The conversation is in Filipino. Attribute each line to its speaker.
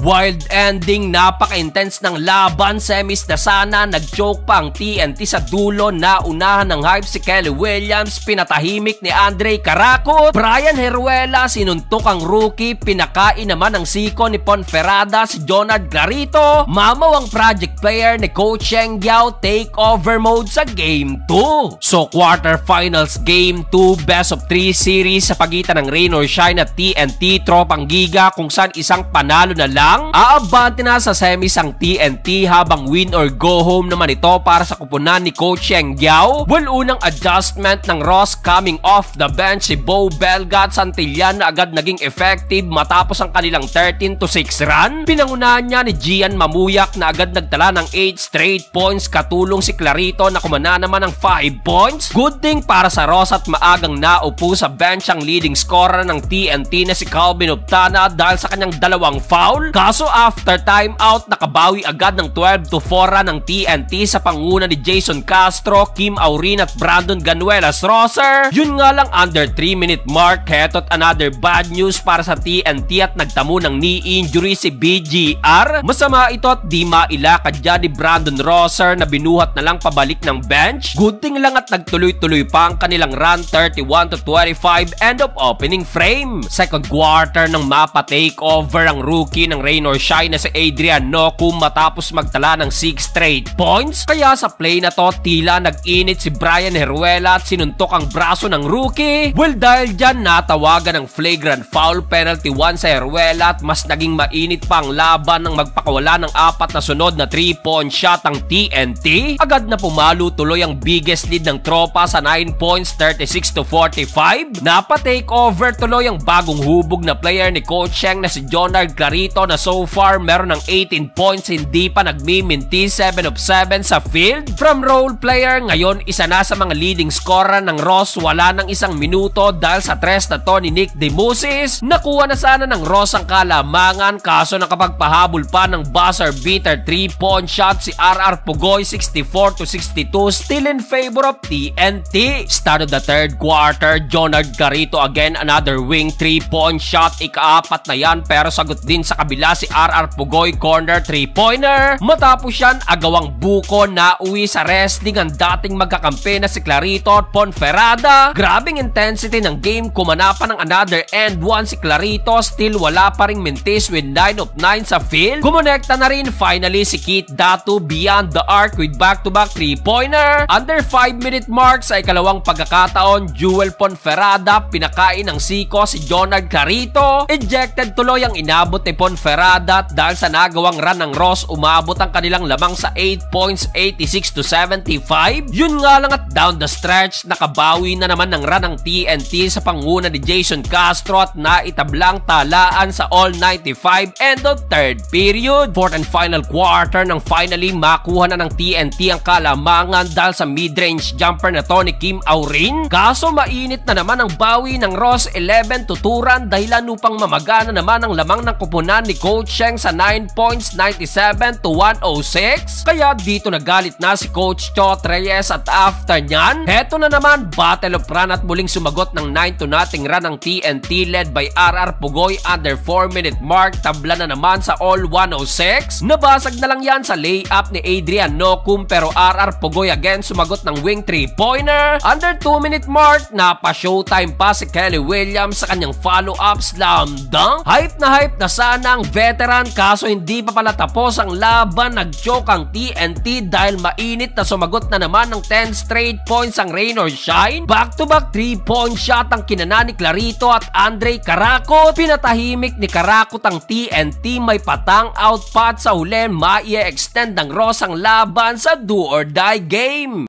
Speaker 1: Wild ending, napaka-intense ng laban, semis na sana, nag-choke pa ang TNT sa dulo, naunahan ng hype si Kelly Williams, pinatahimik ni Andre Caraco. Brian Heruela sinuntok ang rookie, pinakain naman ang siko ni Ponferrada si Jonard Clarito. Mamaw ang project player ni Coach Cheng Giao, takeover mode sa Game 2. So quarterfinals Game 2, best of 3 series sa pagitan ng Rain or Shine at TNT Tropang Giga, kung saan isang panalo na lang aabante na sa semis ang TNT, habang win or go home naman ito para sa kupunan ni Coach Cheng Giao. Unang adjustment ng Ross coming off the bench si Bo Belga at Santillan na agad naging effective matapos ang kanilang 13-6 run. Pinangunahan niya ni Gian Mamuyak na agad nagtala ng 8 straight points, katulong si Clarito na kumana naman ng 5 points. Good thing para sa Ross at maagang naupo sa bench ang leading scorer ng TNT na si Calvin Optana dahil sa kanyang dalawang foul. Kaso after timeout, nakabawi agad ng 12-4 run ng TNT sa panguna ni Jason Castro, Kim Aurin at Brandon Ganuelas Rosser. Yun nga lang, under 3-minute mark, heto't another bad news para sa TNT at nagtamo ng knee injury si BGR. Masama ito at di mailakad dyan ni Brandon Rosser na binuhat na lang pabalik ng bench. Good thing lang at nagtuloy-tuloy pa ang kanilang run, 31-25 end of opening frame. Second quarter nang mapa-takeover ang rookie ng Rain or Shine na si Adrian Nocum matapos magtala ng 6 straight points. Kaya sa play na to, tila nag-init si Brian Heruela at sinuntok ang braso ng rookie. Well, dahil dyan natawagan ng flagrant foul, penalty 1 sa Heruela at mas naging mainit pa ang laban nang magpakawala ng 4 na sunod na 3-point shot ang TNT. Agad na pumalo tuloy ang biggest lead ng tropa sa 9 points, 36-45. Napa-takeover tuloy ang bagong hubog na player ni Coach Cheng na si Jonard Clarito na so far meron ng 18 points, hindi pa nagmiminti, 7 of 7 sa field. From role player, ngayon isa na sa mga leading scorer ng Ross, wala ng isang minuto dahil sa tres na to ni Nick Demusis. Nakuha na sana ng Ross ang kalamangan, kaso nakapagpahabol pa ng buzzer beater 3-point shot si RR Pugoy, 64-62, still in favor of TNT. Start of the third quarter, Jonard Clarito again, another wing 3-point shot, ika-4 na yan pero sagot din sa kabila si RR Pugoy, corner 3-pointer. Matapos yan, agawang buko na uwi sa wrestling ang dating magkakampi na si Clarito at Ponferrada. Grabing intensity ng game, kumana pa ng another end 1 si Clarito, still wala pa ring mintis with 9 of 9 sa field. Kumonekta na rin finally si Keith Datu beyond the arc with back-to-back 3-pointer. Under 5-minute mark sa ikalawang pagkakataon, Jewel Ponferrada pinakain ng siko si Jonard Clarito. Ejected tuloy ang inabot ni Ponferrada at dahil sa nagawang run ng Ross, umabot ang kanilang lamang sa 8 points, 86-75. Yun nga lang at down the stretch, nakabawi na naman ng run ng TNT sa panguna ni Jason Castro at naitablang talaan sa all-95 end of third period. Fourth and final quarter nang finally makuha na ng TNT ang kalamangan dahil sa mid-range jumper na to ni Kim Aurin. Kaso mainit na naman ang bawi ng Ross, 11-2 run, dahilan upang mamagana naman ang lamang ng kupunan ni Coach Cheng sa 9 points, 97-106. Kaya dito nagalit na si Coach Chot Reyes at after nyan, heto na naman battle of run at muling sumagot ng 9-0 run ng TNT led by RR Pugoy. Under 4-minute mark, tabla na naman sa all 106. Nabasag na lang yan sa layup ni Adrian Nocum pero RR Pugoy again sumagot ng wing 3-pointer. Under 2-minute mark, napa-showtime pa si Kelly Williams sa kanyang follow-up slam dunk. Hype na sana ang veteran, kaso hindi pa pala tapos ang laban. Nag-choke ang TNT dahil mainit na sumagot na naman ng 10 straight points ang Rain or Shine. Back-to-back 3-point shot ang kinana ni Clarito at Andre Caraco. Pinatahimik ni Caraco ang TNT, may patang out pa at sa huli mai-extend ng Ross ang laban sa do or die game.